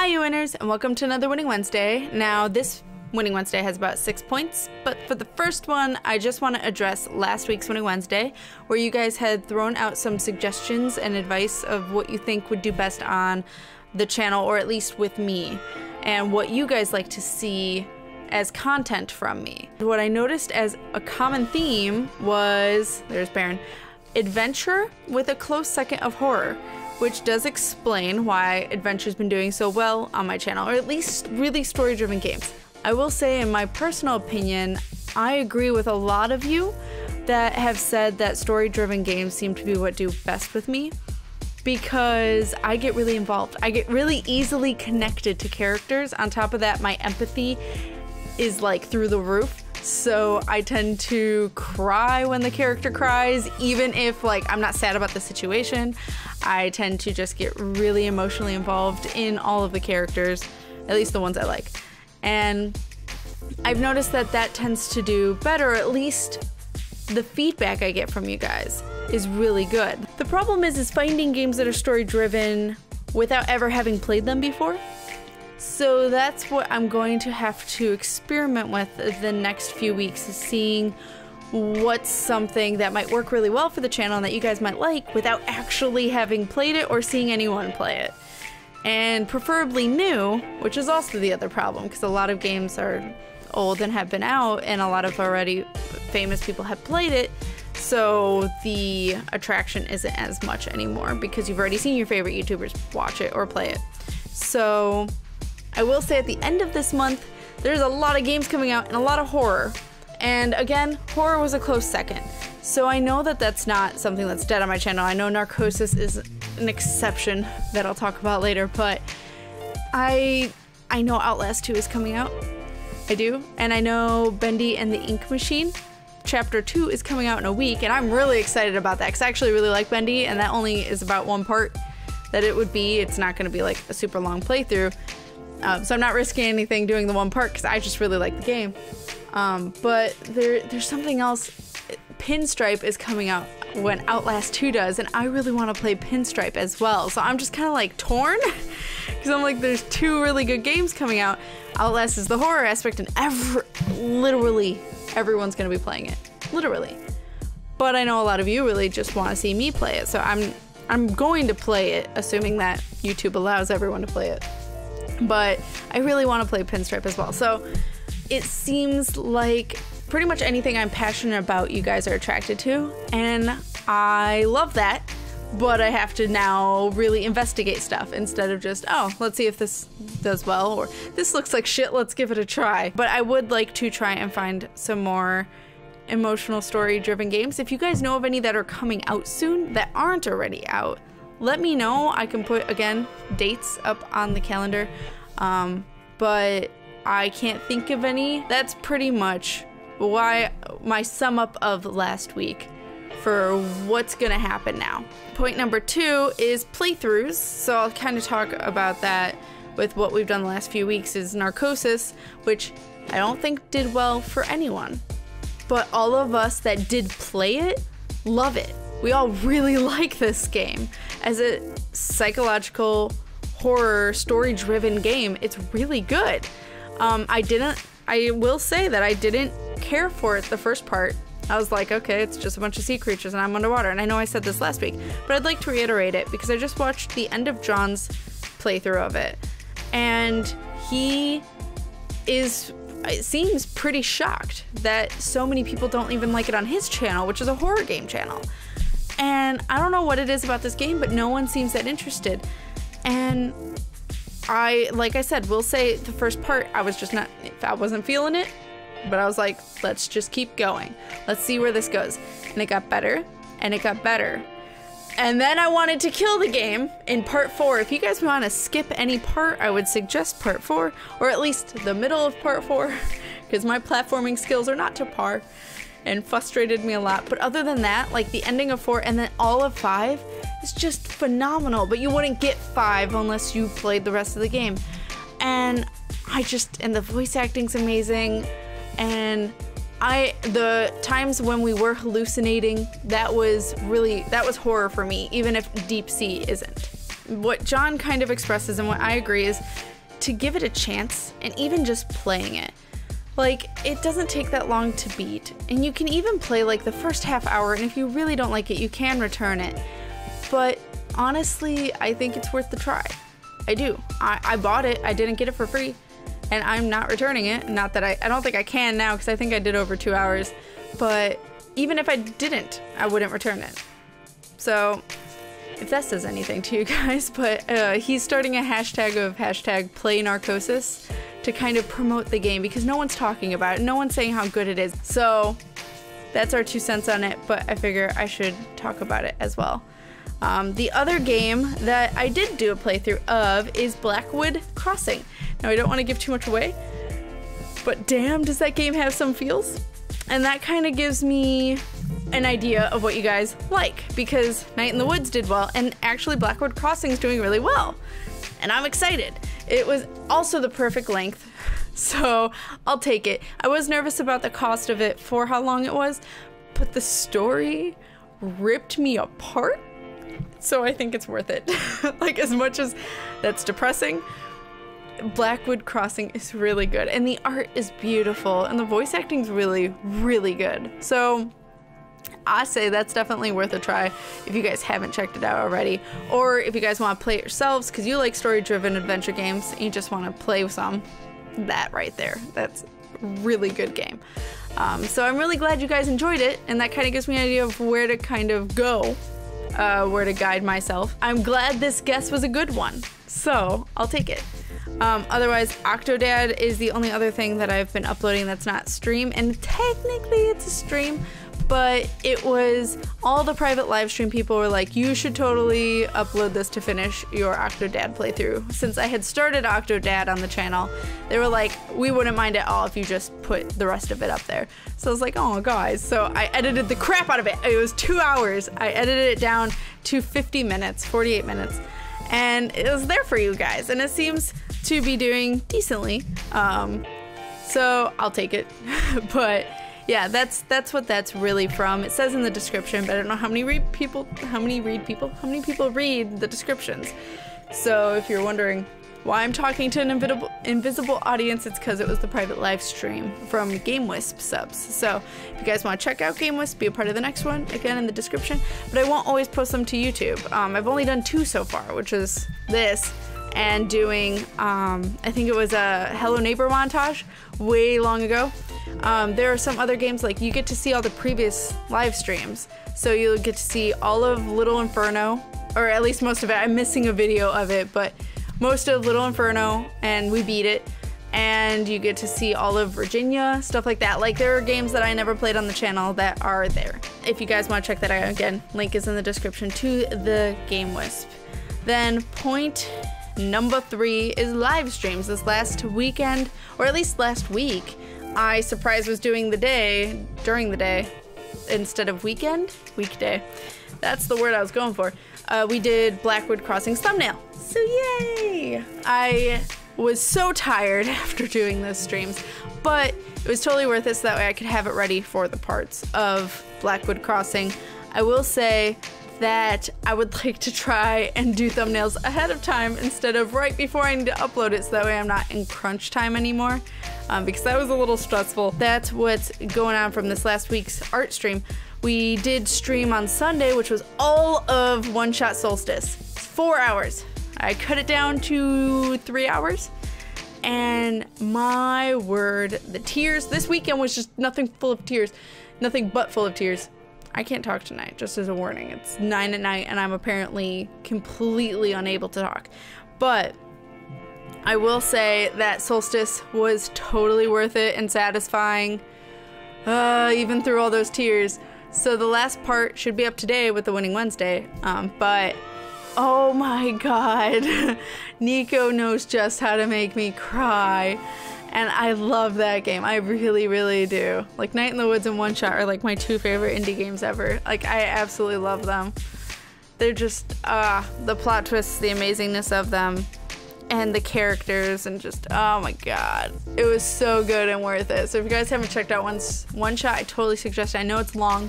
Hi you winners, and welcome to another Winning Wednesday. Now this Winning Wednesday has about 6 points, but for the first one, I just want to address last week's Winning Wednesday, where you guys had thrown out some suggestions and advice of what you think would do best on the channel, or at least with me, and what you guys like to see as content from me. What I noticed as a common theme was, there's Baron, adventure with a close second of horror, which does explain why adventure's been doing so well on my channel, or at least really story-driven games. I will say, in my personal opinion, I agree with a lot of you that have said that story-driven games seem to be what do best with me, because I get really involved. I get really easily connected to characters. On top of that, my empathy is like through the roof. So I tend to cry when the character cries, even if like I'm not sad about the situation. I tend to just get really emotionally involved in all of the characters, at least the ones I like. And I've noticed that that tends to do better, or at least the feedback I get from you guys is really good. The problem is finding games that are story driven without ever having played them before. So that's what I'm going to have to experiment with the next few weeks, is seeing what's something that might work really well for the channel and that you guys might like without actually having played it or seeing anyone play it. And preferably new, which is also the other problem, because a lot of games are old and have been out and a lot of already famous people have played it, so the attraction isn't as much anymore because you've already seen your favorite YouTubers watch it or play it. So I will say at the end of this month, there's a lot of games coming out and a lot of horror. And again, horror was a close second. So I know that that's not something that's dead on my channel. I know Narcosis is an exception that I'll talk about later, but I know Outlast 2 is coming out. I do. And I know Bendy and the Ink Machine Chapter 2 is coming out in a week, and I'm really excited about that because I actually really like Bendy, and that only is about one part that it would be. It's not going to be like a super long playthrough. So I'm not risking anything doing the one part because I just really like the game. But there's something else. Pinstripe is coming out when Outlast 2 does, and I really want to play Pinstripe as well. So I'm just kind of like torn because I'm like, there's two really good games coming out. Outlast is the horror aspect, and literally everyone's going to be playing it. Literally. But I know a lot of you really just want to see me play it. So I'm going to play it, assuming that YouTube allows everyone to play it. But I really want to play Pinstripe as well. So it seems like pretty much anything I'm passionate about you guys are attracted to, and I love that, but I have to now really investigate stuff instead of just, oh, let's see if this does well, or this looks like shit, let's give it a try. But I would like to try and find some more emotional story driven games. If you guys know of any that are coming out soon that aren't already out, let me know. I can put, again, dates up on the calendar, but I can't think of any. That's pretty much why my sum up of last week for what's gonna happen now. Point number 2 is playthroughs. So I'll kind of talk about that with what we've done the last few weeks is Narcosis, which I don't think did well for anyone. But all of us that did play it, love it. We all really like this game. As a psychological horror story-driven game, it's really good. I will say that I didn't care for it the first part. I was like, okay, it's just a bunch of sea creatures and I'm underwater. And I know I said this last week, but I'd like to reiterate it because I just watched the end of John's playthrough of it. And he is, it seems pretty shocked that so many people don't even like it on his channel, which is a horror game channel. And I don't know what it is about this game, but no one seems that interested. And like I said, we'll say the first part, I wasn't feeling it, but I was like, let's just keep going. Let's see where this goes. And it got better, and it got better. And then I wanted to kill the game in part 4. If you guys want to skip any part, I would suggest part 4, or at least the middle of part 4, because my platforming skills are not to par and frustrated me a lot. But other than that, like the ending of 4 and then all of 5 is just phenomenal, but you wouldn't get 5 unless you played the rest of the game. And the voice acting's amazing, and the times when we were hallucinating, that was horror for me, even if Deep Sea isn't. What John kind of expresses, and what I agree, is to give it a chance, and even just playing it. Like, it doesn't take that long to beat, and you can even play like the first half hour, and if you really don't like it, you can return it. But honestly, I think it's worth the try. I do. I bought it, I didn't get it for free, and I'm not returning it. Not that I don't think I can now, because I think I did over 2 hours, but even if I didn't, I wouldn't return it. So, if that says anything to you guys, but he's starting a hashtag of #PlayNarcosis to kind of promote the game, because no one's talking about it, no one's saying how good it is. So that's our 2 cents on it, but I figure I should talk about it as well. The other game that I did do a playthrough of is Blackwood Crossing. Now, I don't want to give too much away, but damn, does that game have some feels? And that kind of gives me an idea of what you guys like, because Night in the Woods did well, and actually Blackwood Crossing is doing really well, and I'm excited. It was also the perfect length, so I'll take it. I was nervous about the cost of it for how long it was, but the story ripped me apart, so I think it's worth it. Like, as much as that's depressing, Blackwood Crossing is really good, and the art is beautiful, and the voice acting is really, really good. So I say that's definitely worth a try if you guys haven't checked it out already, or if you guys want to play it yourselves because you like story-driven adventure games and you just want to play some. That right there, that's a really good game. So I'm really glad you guys enjoyed it, and that kind of gives me an idea of where to kind of go, where to guide myself. I'm glad this guess was a good one, so I'll take it. Otherwise, Octodad is the only other thing that I've been uploading that's not stream, and technically it's a stream, but it was all the private live stream people were like, you should totally upload this to finish your Octodad playthrough. Since I had started Octodad on the channel, they were like, we wouldn't mind at all if you just put the rest of it up there. So I was like, oh guys, so I edited the crap out of it. It was 2 hours. I edited it down to 50 minutes, 48 minutes, and it was there for you guys, and it seems to be doing decently. So I'll take it. But yeah, that's what that's really from. It says in the description, but I don't know how many people read the descriptions. So if you're wondering why I'm talking to an invisible audience, it's because it was the private live stream from GameWisp subs. So if you guys want to check out GameWisp, be a part of the next one, again in the description. But I won't always post them to YouTube. I've only done 2 so far, which is this and doing, I think it was a Hello Neighbor montage way long ago. There are some other games, like you get to see all the previous live streams. So you'll get to see all of Little Inferno, or at least most of it. I'm missing a video of it, but most of Little Inferno, and we beat it. And you get to see all of Virginia, stuff like that. Like, there are games that I never played on the channel that are there. If you guys want to check that out, again, link is in the description to the GameWisp. Then point number 3 is live streams. This last weekend, or at least last week, I surprised was doing the day, during the day, instead of weekday. That's the word I was going for. We did Blackwood Crossing's thumbnail. So yay! I was so tired after doing those streams, but it was totally worth it so that way I could have it ready for the parts of Blackwood Crossing. I will say that I would like to try and do thumbnails ahead of time instead of right before I need to upload it, so that way I'm not in crunch time anymore, because that was a little stressful. That's what's going on from this last week's art stream. We did stream on Sunday, which was all of One Shot Solstice. 4 hours. I cut it down to 3 hours, and my word, the tears. This weekend was just nothing full of tears, nothing but full of tears. I can't talk tonight, just as a warning. It's 9 at night and I'm apparently completely unable to talk. But I will say that Solstice was totally worth it and satisfying, even through all those tears. So the last part should be up today with the Winning Wednesday, but oh my god, Nico knows just how to make me cry. And I love that game. I really, really do. Like, Night in the Woods and One Shot are like my 2 favorite indie games ever. Like, I absolutely love them. They're just, the plot twists, the amazingness of them, and the characters, and just, oh my god. It was so good and worth it. So if you guys haven't checked out One Shot, I totally suggest it. I know it's long,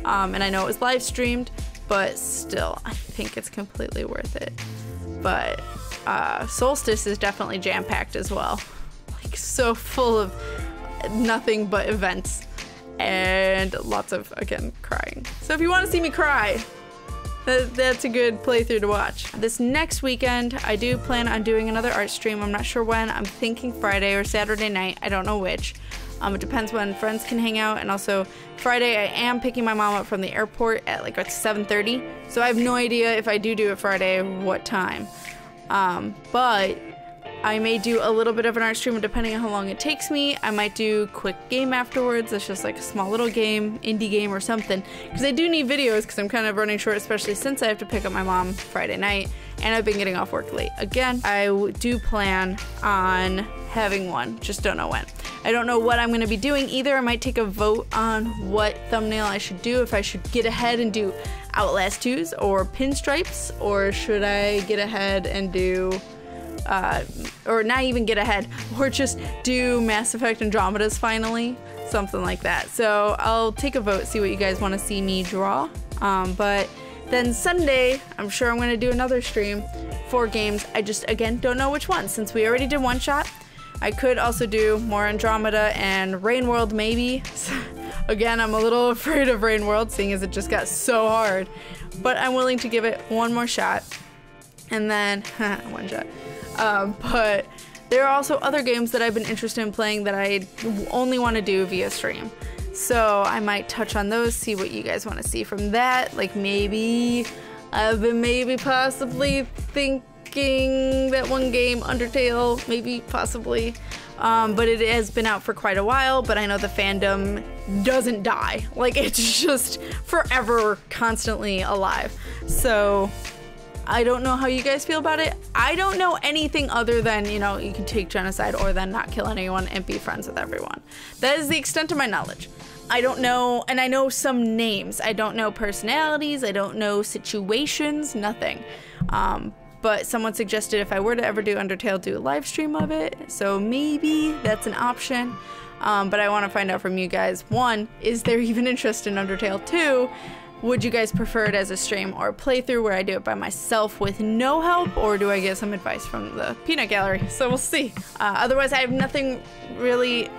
and I know it was live streamed, but still, I think it's completely worth it. But solstice is definitely jam-packed as well. Like, so full of nothing but events and lots of, again, crying. So if you want to see me cry, that's a good playthrough to watch. This next weekend, I do plan on doing another art stream. I'm not sure when. I'm thinking Friday or Saturday night. I don't know which. It depends when friends can hang out, and also Friday I am picking my mom up from the airport at like 7:30, so I have no idea if I do it Friday what time. But I may do a little bit of an art stream depending on how long it takes me. I might do quick game afterwards. It's just like a small little game, indie game or something, because I do need videos because I'm kind of running short, especially since I have to pick up my mom Friday night and I've been getting off work late. Again, I do plan on having one, just don't know when. I don't know what I'm going to be doing either. I might take a vote on what thumbnail I should do, if I should get ahead and do Outlast 2s or Pinstripes, or should I get ahead and do or not even get ahead, or just do Mass Effect Andromeda's finally, something like that. So I'll take a vote, see what you guys want to see me draw. But then Sunday, I'm sure I'm going to do another stream for games. I just, again, don't know which one, since we already did one shot. I could also do more Andromeda and Rain World, maybe. Again, I'm a little afraid of Rain World, seeing as it just got so hard. But I'm willing to give it one more shot. And then, one shot. But there are also other games that I've been interested in playing that I only want to do via stream. So I might touch on those, see what you guys want to see from that. Like maybe, I've been possibly thinking that one game, Undertale, maybe possibly. But it has been out for quite a while, but I know the fandom doesn't die. Like, it's just forever constantly alive. So I don't know how you guys feel about it. I don't know anything other than, you know, you can take genocide or then not kill anyone and be friends with everyone. That is the extent of my knowledge. I don't know, and I know some names. I don't know personalities, I don't know situations, nothing. But someone suggested if I were to ever do Undertale, do a live stream of it. So maybe that's an option. But I want to find out from you guys. 1, is there even interest in Undertale? 2, would you guys prefer it as a stream or a playthrough where I do it by myself with no help, or do I get some advice from the peanut gallery? So we'll see. Otherwise, I have nothing really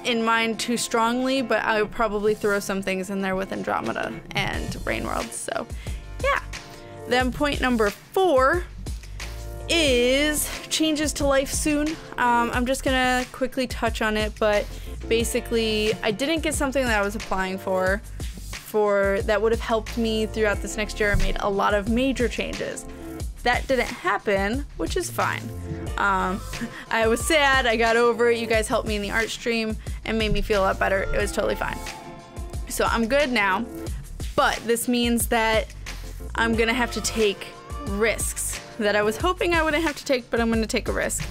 in mind too strongly, but I would probably throw some things in there with Andromeda and Rain World. So yeah. Then point number 4 is changes to life soon. I'm just gonna quickly touch on it, but basically I didn't get something that I was applying for that would have helped me throughout this next year. I made a lot of major changes. That didn't happen, which is fine. I was sad, I got over it. You guys helped me in the art stream and made me feel a lot better. It was totally fine. So I'm good now, but this means that I'm gonna have to take risks that I was hoping I wouldn't have to take, but I'm gonna take a risk.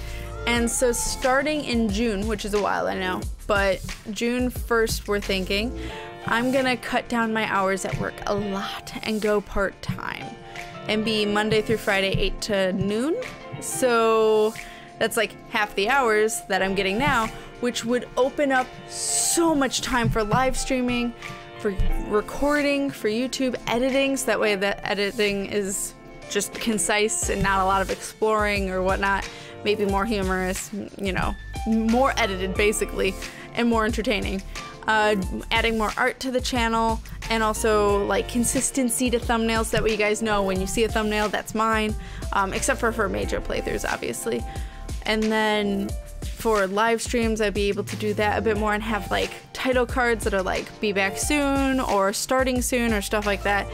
And so starting in June, which is a while, I know, but June 1st we're thinking, I'm gonna cut down my hours at work a lot and go part-time and be Monday through Friday 8 to noon. So that's like half the hours that I'm getting now, which would open up so much time for live streaming, for recording, for YouTube, editing, so that way the editing is just concise and not a lot of exploring or whatnot, maybe more humorous, you know, more edited basically, and more entertaining. Adding more art to the channel, and also like consistency to thumbnails, that way you guys know when you see a thumbnail, that's mine, except for major playthroughs, obviously. And then for live streams, I'd be able to do that a bit more and have like title cards that are like be back soon or starting soon or stuff like that.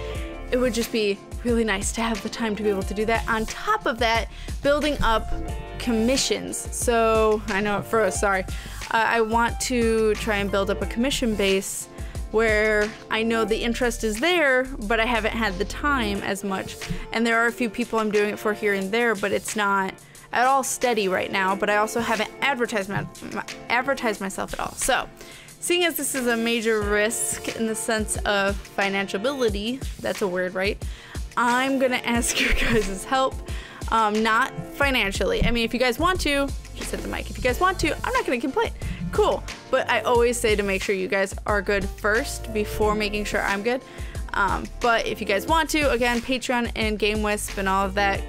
It would just be really nice to have the time to be able to do that. On top of that, building up commissions. So I know it froze, sorry. I want to try and build up a commission base where I know the interest is there, but I haven't had the time as much. And there are a few people I'm doing it for here and there, but it's not at all steady right now. But I also haven't advertised myself at all. So seeing as this is a major risk in the sense of financial ability, that's a word, right? I'm gonna ask your guys' help, not financially. I mean, if you guys want to, just hit the mic. If you guys want to, I'm not gonna complain. Cool, but I always say to make sure you guys are good first before making sure I'm good. But if you guys want to, again, Patreon and GameWisp and all of that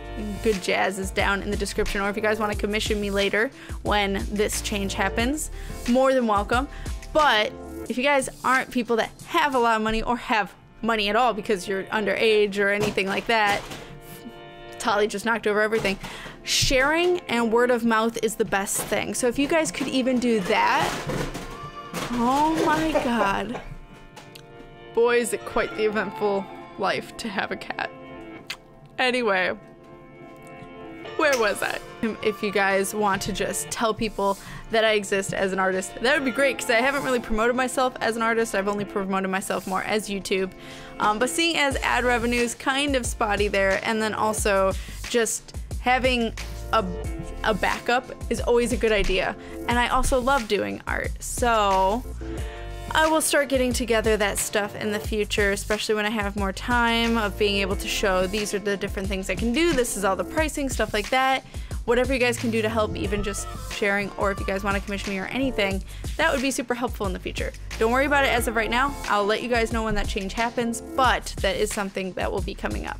good jazz is down in the description. Or if you guys want to commission me later when this change happens, more than welcome. But if you guys aren't people that have a lot of money or have money at all because you're underage or anything like that, Tali just knocked over everything. Sharing and word of mouth is the best thing. So if you guys could even do that, oh my God. Boy, is it quite the eventful life to have a cat. Anyway, where was I? If you guys want to just tell people that I exist as an artist, that would be great because I haven't really promoted myself as an artist. I've only promoted myself more as YouTube. But seeing as ad revenue is kind of spotty there, and then also just having a backup is always a good idea. And I also love doing art, so I will start getting together that stuff in the future, especially when I have more time of being able to show these are the different things I can do, this is all the pricing, stuff like that. Whatever you guys can do to help, even just sharing, or if you guys want to commission me or anything, that would be super helpful in the future. Don't worry about it as of right now. I'll let you guys know when that change happens, but that is something that will be coming up.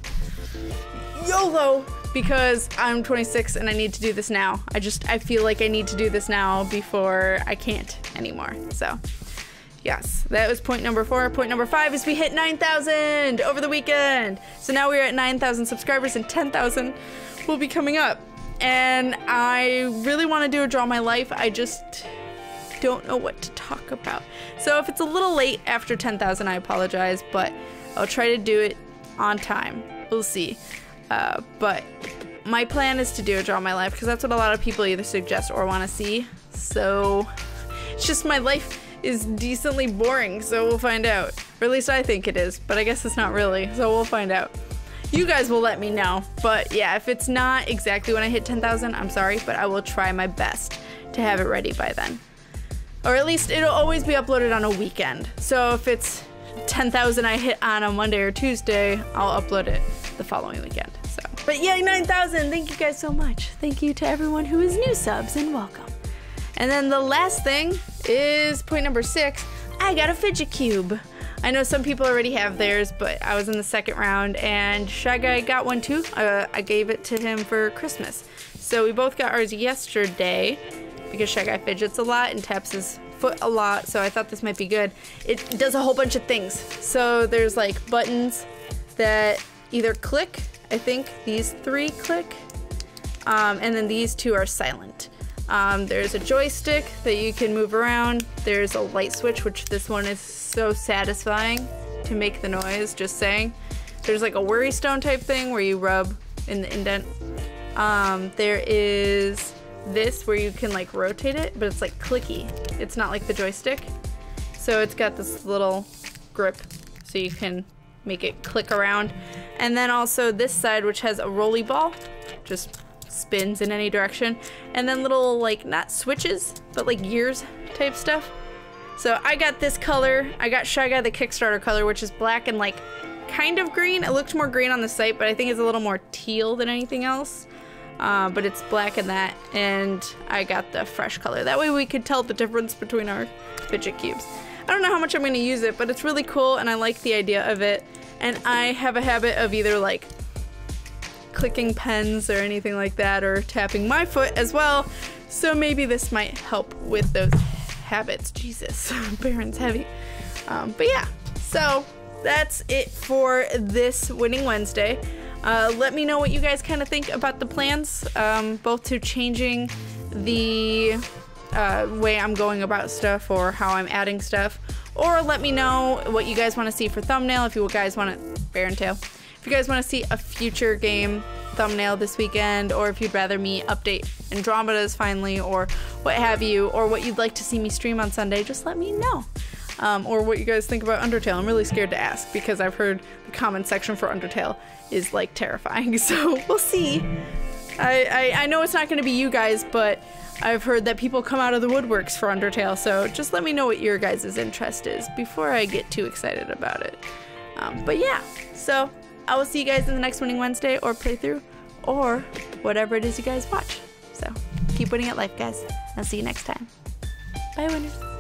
YOLO! Because I'm 26 and I need to do this now. I feel like I need to do this now before I can't anymore. So yes, that was point number 4. Point number 5 is we hit 9,000 over the weekend. So now we're at 9,000 subscribers and 10,000 will be coming up. And I really want to do a Draw My Life. I just don't know what to talk about. So if it's a little late after 10,000, I apologize, but I'll try to do it on time. We'll see. But my plan is to do a Draw My Life because that's what a lot of people either suggest or want to see. So it's just my life is decently boring, so we'll find out. Or at least I think it is, but I guess it's not really, so we'll find out. You guys will let me know, but yeah, if it's not exactly when I hit 10,000, I'm sorry, but I will try my best to have it ready by then. Or at least it'll always be uploaded on a weekend. So if it's 10,000 I hit on a Monday or Tuesday, I'll upload it the following weekend. So, but yay, 9,000! Thank you guys so much. Thank you to everyone who is new subs and welcome. And then the last thing is point number 6. I got a fidget cube. I know some people already have theirs, but I was in the second round and Shy Guy got one too. I gave it to him for Christmas. So we both got ours yesterday because Shy Guy fidgets a lot and taps his foot a lot, so I thought this might be good. It does a whole bunch of things. So there's like buttons that either click, I think these 3 click, and then these 2 are silent. There's a joystick that you can move around. There's a light switch, which this one is so satisfying to make the noise, just saying. There's like a worry stone type thing where you rub in the indent. There is this where you can like rotate it, but it's like clicky. It's not like the joystick. So it's got this little grip so you can make it click around. And then also this side, which has a rolly ball, just spins in any direction, and then little like not switches but like gears type stuff. So I got this color. I got Shy Guy the Kickstarter color, which is black and like kind of green. It looked more green on the site, but I think it's a little more teal than anything else. But it's black in that, and I got the fresh color. That way we could tell the difference between our fidget cubes. I don't know how much I'm going to use it, but it's really cool and I like the idea of it. And I have a habit of either like clicking pens or anything like that, or tapping my foot as well, so maybe this might help with those habits. Jesus, Baron's heavy. But yeah, so that's it for this Winning Wednesday. Let me know what you guys kind of think about the plans, both to changing the way I'm going about stuff or how I'm adding stuff, or let me know what you guys want to see for thumbnail. If you guys want to Baron Tail, if you guys want to see a future game thumbnail this weekend, or if you'd rather me update Andromeda's finally, or what have you, or what you'd like to see me stream on Sunday, just let me know. Or what you guys think about Undertale. I'm really scared to ask because I've heard the comment section for Undertale is like terrifying, so we'll see. I know it's not going to be you guys, but I've heard that people come out of the woodworks for Undertale, so just let me know what your guys' interest is before I get too excited about it. But yeah, so I will see you guys in the next Winning Wednesday or playthrough, or whatever it is you guys watch. So keep winning at life, guys. I'll see you next time. Bye, winners.